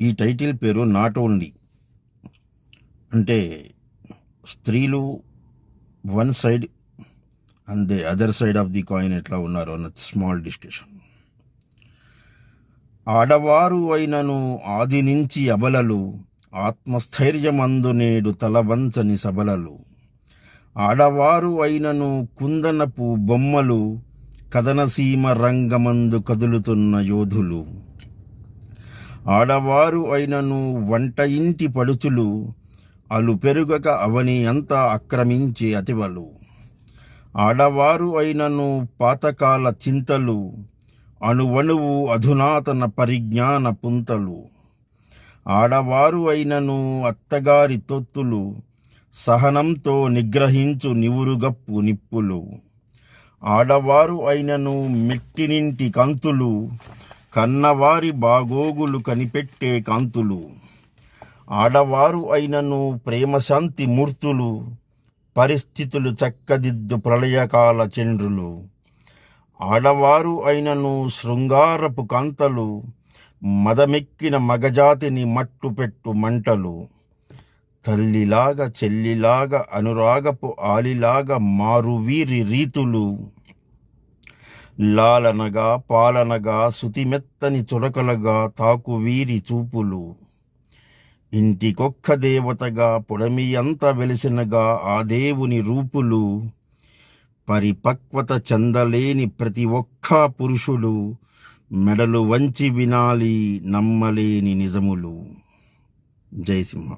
ఈ టైటిల్ పేరు not only అంటే స్త్రీలు one side and the other side of the coin ఎట్లా ఉన్నారు అన్న స్మాల్ డిస్కషన్. ఆడవారు అయినను ఆది నుంచి అబలలు, ఆత్మస్థైర్యమందు నేడు తలవంచని సబలలు. ఆడవారు అయినను కుందనపు బొమ్మలు, కథనసీమ రంగమందు కదులుతున్న యోధులు. ఆడవారు అయినను వంట ఇంటి పడుచులు, అలు పెరుగక అవని అంతా ఆక్రమించే అతివలు. ఆడవారు అయినను పాతకాల చింతలు, అణువణువు అధునాతన పరిజ్ఞాన పుంతలు. ఆడవారు అయినను అత్తగారి తొత్తులు, సహనంతో నిగ్రహించు నివురుగప్పు నిప్పులు. ఆడవారు అయినను మెట్టినింటి కంతులు, కన్నవారి బాగోగులు కనిపెట్టే కాంతులు. ఆడవారు అయినను ప్రేమశాంతి మూర్తులు, పరిస్థితులు చక్కదిద్దు ప్రళయకాల చంద్రులు. ఆడవారు అయినను శృంగారపు కాంతలు, మదమెక్కిన మగజాతిని మట్టుపెట్టు మంటలు. తల్లిలాగా చెల్లిలాగా అనురాగపు ఆలిలాగా మారువీరి రీతులు. లాలనగా పాలనగా శుతిమెత్తని చురకలుగా తాకువీరి చూపులు. ఇంటికొక్క దేవతగా పొడమి అంత వెలిసినగా ఆ దేవుని రూపులు. పరిపక్వత చెందలేని ప్రతి ఒక్క పురుషుడు మెడలు వంచి వినాలి నమ్మలేని నిజములు. జై సింహ.